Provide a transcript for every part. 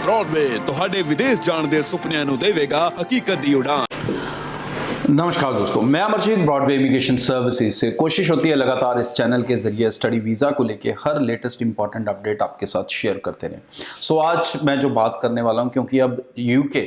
Broadway ਤੁਹਾਡੇ ਵਿਦੇਸ਼ ਜਾਣ ਦੇ ਸੁਪਨਿਆਂ ਨੂੰ ਦੇਵੇਗਾ ਹਕੀਕਤ ਦੀ ਉਡਾਨ। नमस्कार दोस्तों, मैं अमरजीत ब्रॉडवे इमिग्रेशन सर्विसेज से कोशिश होती है लगातार इस चैनल के जरिए स्टडी वीज़ा को लेके हर लेटेस्ट इंपॉर्टेंट अपडेट आपके साथ शेयर करते रहें। सो आज मैं जो बात करने वाला हूं, क्योंकि अब यूके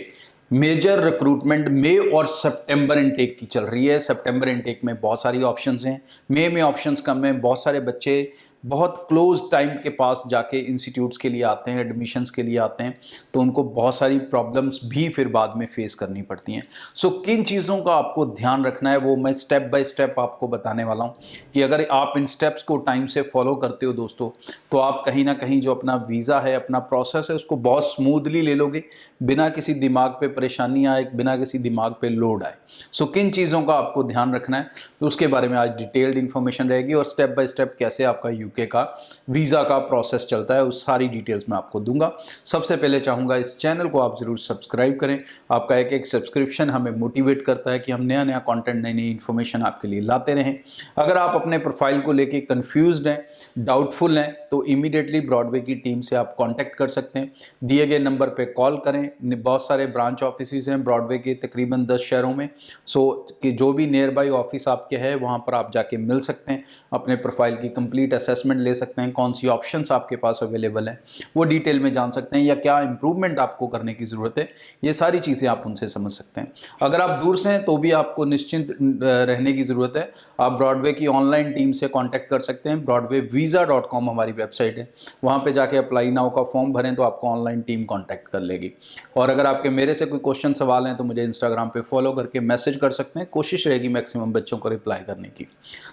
मेजर रिक्रूटमेंट मई और सितंबर इनटेक की चल रही है। सितंबर इनटेक में बहुत सारी ऑप्शंस हैं, मई में ऑप्शंस कम हैं। बहुत सारे बच्चे बहुत क्लोज टाइम के पास जाके इंस्टीट्यूट्स के लिए आते हैं, एडमिशन्स के लिए आते हैं, तो उनको बहुत सारी प्रॉब्लम्स भी फिर बाद में फेस करनी पड़ती हैं। सो किन चीज़ों का आपको ध्यान रखना है वो मैं स्टेप बाय स्टेप आपको बताने वाला हूं कि अगर आप इन स्टेप्स को टाइम से फॉलो करते हो दोस्तों, तो आप कहीं ना कहीं जो अपना वीज़ा है, अपना प्रोसेस है, उसको बहुत स्मूथली ले लोगे, बिना किसी दिमाग पे परेशानी आए, बिना किसी दिमाग पे लोड आए। सो किन चीज़ों का आपको ध्यान रखना है, तो उसके बारे में आज डिटेल्ड इन्फॉर्मेशन रहेगी और स्टेप बाय स्टेप कैसे आपका यूके का वीज़ा का प्रोसेस चलता है उस सारी डिटेल्स मैं आपको दूंगा। सबसे पहले चाहूँगा इस चैनल को आप ज़रूर सब्सक्राइब करें। आपका एक एक सब्सक्रिप्शन हमें मोटिवेट करता है कि हम नया नया कंटेंट, नई नई इन्फॉर्मेशन आपके लिए लाते रहें। अगर आप अपने प्रोफाइल को लेके कंफ्यूज्ड हैं, डाउटफुल हैं, तो इमीडिएटली ब्रॉडवे की टीम से आप कॉन्टैक्ट कर सकते हैं। दिए गए नंबर पर कॉल करें। बहुत सारे ब्रांच ऑफिस हैं ब्रॉडवे के तकरीबन 10 शहरों में। सो कि जो भी नियर बाई ऑफिस आपके है वहाँ पर आप जाके मिल सकते हैं, अपने प्रोफाइल की कंप्लीट असेसमेंट ले सकते हैं, कौन सी ऑप्शंस आपके पास अवेलेबल हैं वो डिटेल में जान सकते हैं, या क्या इंप्रूवमेंट आपको करने की ज़रूरत है, ये सारी चीज़ें आप उनसे समझ सकते हैं। अगर आप दूर से हैं तो भी आपको निश्चिंत रहने की ज़रूरत है। आप ब्रॉडवे की ऑनलाइन टीम से कॉन्टैक्ट कर सकते हैं। broadwayvisa.com हमारी वेबसाइट है, वहाँ पर जाके अप्लाई नाउ का फॉर्म भरें तो आपको ऑनलाइन टीम कॉन्टैक्ट कर लेगी। और अगर आपके मेरे से कोई क्वेश्चन सवाल हैं तो मुझे इंस्टाग्राम पर फॉलो करके मैसेज कर सकते हैं, कोशिश रहेगी मैक्सिमम बच्चों को रिप्लाई करने की।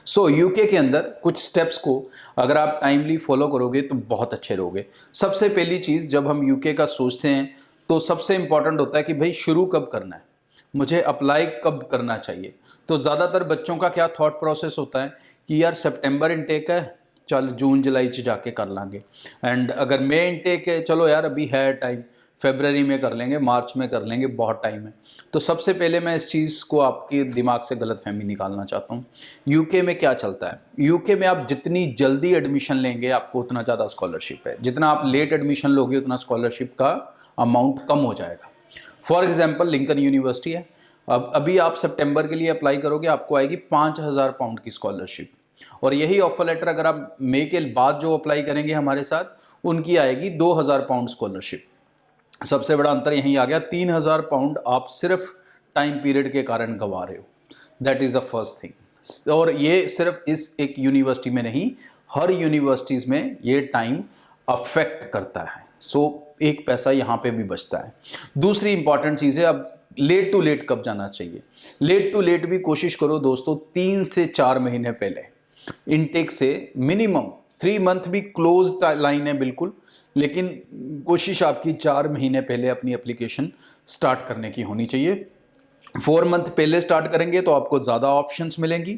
सो यूके के अंदर कुछ स्टेप्स को अगर आप टाइमली फॉलो करोगे तो बहुत अच्छे रहोगे। सबसे पहली चीज़, जब हम यूके का सोचते हैं तो सबसे इंपॉर्टेंट होता है कि भाई शुरू कब करना है, मुझे अप्लाई कब करना चाहिए। तो ज़्यादातर बच्चों का क्या थॉट प्रोसेस होता है कि यार सितंबर इनटेक है, चल जून जुलाई च जाके कर लांगे, एंड अगर मई इनटेक है, चलो यार अभी है टाइम, फरवरी में कर लेंगे, मार्च में कर लेंगे, बहुत टाइम है। तो सबसे पहले मैं इस चीज़ को आपके दिमाग से गलतफहमी निकालना चाहता हूँ। यूके में क्या चलता है, यूके में आप जितनी जल्दी एडमिशन लेंगे आपको उतना ज़्यादा स्कॉलरशिप है, जितना आप लेट एडमिशन लोगे उतना स्कॉलरशिप का अमाउंट कम हो जाएगा। फॉर एग्जाम्पल लिंकन यूनिवर्सिटी है, अब अभी आप सितंबर के लिए अप्लाई करोगे, आपको आएगी 5,000 पाउंड की स्कॉलरशिप, और यही ऑफर लेटर अगर आप मई के बाद जो अप्लाई करेंगे हमारे साथ उनकी आएगी 2,000 पाउंड स्कॉलरशिप। सबसे बड़ा अंतर यहीं आ गया, 3,000 पाउंड आप सिर्फ टाइम पीरियड के कारण गंवा रहे हो। That is the first thing. और ये सिर्फ इस एक यूनिवर्सिटी में नहीं, हर यूनिवर्सिटीज़ में ये टाइम अफेक्ट करता है। सो एक पैसा यहाँ पे भी बचता है। दूसरी इंपॉर्टेंट चीज़ है, अब लेट टू लेट कब जाना चाहिए। लेट टू लेट भी कोशिश करो दोस्तों 3 से 4 महीने पहले इनटेक से, मिनिमम 3 मंथ भी क्लोज लाइन है बिल्कुल, लेकिन कोशिश आपकी 4 महीने पहले अपनी एप्लीकेशन स्टार्ट करने की होनी चाहिए। 4 मंथ पहले स्टार्ट करेंगे तो आपको ज़्यादा ऑप्शंस मिलेंगी।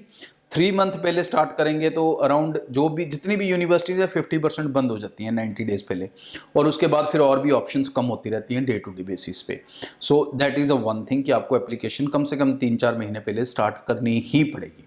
3 मंथ पहले स्टार्ट करेंगे तो अराउंड जो भी जितनी भी यूनिवर्सिटीज़ है 50% बंद हो जाती हैं 90 डेज़ पहले, और उसके बाद फिर और भी ऑप्शंस कम होती रहती हैं डे टू डे बेसिस पे। सो that is a one thing कि आपको एप्लीकेशन कम से कम 3-4 महीने पहले स्टार्ट करनी ही पड़ेगी।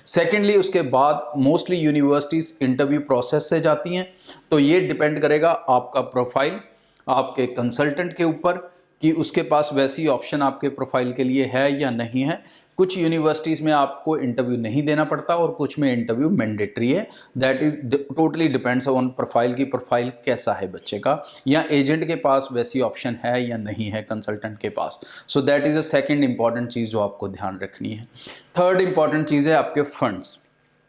सेकेंडली, उसके बाद मोस्टली यूनिवर्सिटीज़ इंटरव्यू प्रोसेस से जाती हैं, तो ये डिपेंड करेगा आपका प्रोफाइल, आपके कंसल्टेंट के ऊपर कि उसके पास वैसी ऑप्शन आपके प्रोफाइल के लिए है या नहीं है। कुछ यूनिवर्सिटीज़ में आपको इंटरव्यू नहीं देना पड़ता और कुछ में इंटरव्यू मैंडेटरी है। That is totally depends on profile की प्रोफाइल कैसा है बच्चे का, या एजेंट के पास वैसी ऑप्शन है या नहीं है कंसल्टेंट के पास। So that is a second important चीज़ जो आपको ध्यान रखनी है। थर्ड इंपॉर्टेंट चीज़ है आपके फंड्स,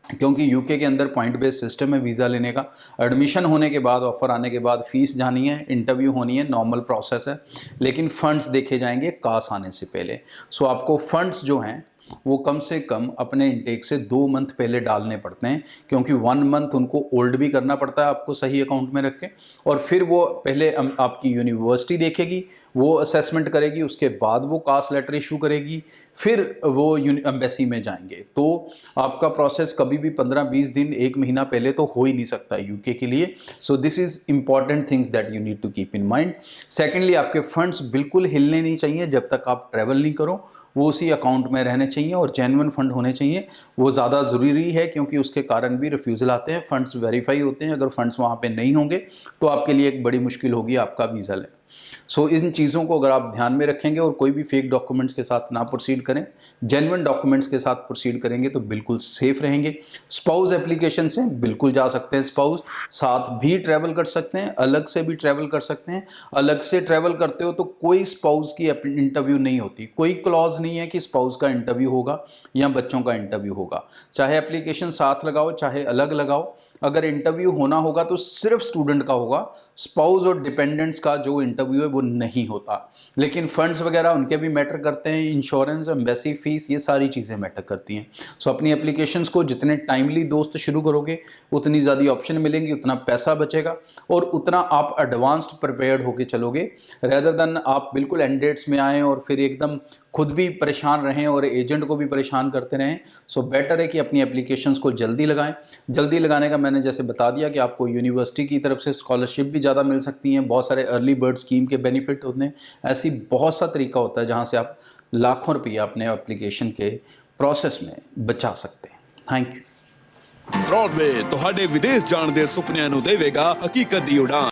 क्योंकि यूके के अंदर पॉइंट बेस्ड सिस्टम है वीज़ा लेने का। एडमिशन होने के बाद, ऑफर आने के बाद फीस जानी है, इंटरव्यू होनी है, नॉर्मल प्रोसेस है, लेकिन फ़ंड्स देखे जाएंगे कास आने से पहले। सो आपको फ़ंड्स जो हैं वो कम से कम अपने इंटेक से 2 मंथ पहले डालने पड़ते हैं, क्योंकि 1 मंथ उनको होल्ड भी करना पड़ता है आपको सही अकाउंट में रख के, और फिर वो पहले आपकी यूनिवर्सिटी देखेगी, वो असेसमेंट करेगी, उसके बाद वो कास्ट लेटर इशू करेगी, फिर वो एम्बेसी में जाएंगे। तो आपका प्रोसेस कभी भी 15-20 दिन, 1 महीना पहले तो हो ही नहीं सकता यूके के लिए। So this is important things that you need to keep in mind. Secondly, आपके फंड्स बिल्कुल हिलने नहीं चाहिए जब तक आप ट्रैवल नहीं करो, वो उसी अकाउंट में रहने चाहिए और जेन्युइन फंड होने चाहिए। वो ज़्यादा ज़रूरी है क्योंकि उसके कारण भी रिफ्यूज़ल आते हैं, फंड्स वेरीफाई होते हैं। अगर फंड्स वहाँ पे नहीं होंगे तो आपके लिए एक बड़ी मुश्किल होगी आपका वीज़ा लेना। सो इन चीज़ों को अगर आप ध्यान में रखेंगे और कोई भी फेक डॉक्यूमेंट्स के साथ ना प्रोसीड करें, जेन्युइन डॉक्यूमेंट्स के साथ प्रोसीड करेंगे तो बिल्कुल सेफ रहेंगे। स्पाउस एप्लीकेशन से बिल्कुल जा सकते हैं, स्पाउस साथ भी ट्रैवल कर सकते हैं, अलग से भी ट्रैवल कर सकते हैं। अलग से ट्रैवल करते हो तो कोई स्पाउस की इंटरव्यू नहीं होती, कोई क्लॉज नहीं है कि स्पाउस का इंटरव्यू होगा या बच्चों का इंटरव्यू होगा। चाहे एप्लीकेशन साथ लगाओ चाहे अलग लगाओ, अगर इंटरव्यू होना होगा तो सिर्फ स्टूडेंट का होगा, स्पाउस और डिपेंडेंट्स का जो इंटरव्यू है वो नहीं होता। लेकिन फंड्स वगैरह उनके भी मैटर करते हैं, इंश्योरेंस, एम्बेसी फीस, ये सारी चीज़ें मैटर करती हैं। सो अपनी एप्लीकेशंस को जितने टाइमली दोस्त शुरू करोगे उतनी ज़्यादा ऑप्शन मिलेंगी, उतना पैसा बचेगा और उतना आप एडवांस्ड प्रिपेयर्ड होकर चलोगे, रेदर देन आप बिल्कुल एंड डेट्स में आएँ और फिर एकदम खुद भी परेशान रहें और एजेंट को भी परेशान करते रहें। सो बेटर है कि अपनी एप्लीकेशंस को जल्दी लगाएं। जल्दी लगाने का मैंने जैसे बता दिया कि आपको यूनिवर्सिटी की तरफ से स्कॉलरशिप भी ज़्यादा मिल सकती हैं, बहुत सारे अर्ली बर्ड स्कीम के बेनिफिट होते हैं, ऐसी बहुत सा तरीका होता है जहाँ से आप लाखों रुपया अपने एप्लीकेशन के प्रोसेस में बचा सकते हैं। Thank you. ब्रॉडवे ਤੁਹਾਡੇ ਵਿਦੇਸ਼ ਜਾਣ ਦੇ ਸੁਪਨਿਆਂ ਨੂੰ ਦੇਵੇਗਾ ਹਕੀਕਤ ਦੀ ਉਡਾਨ।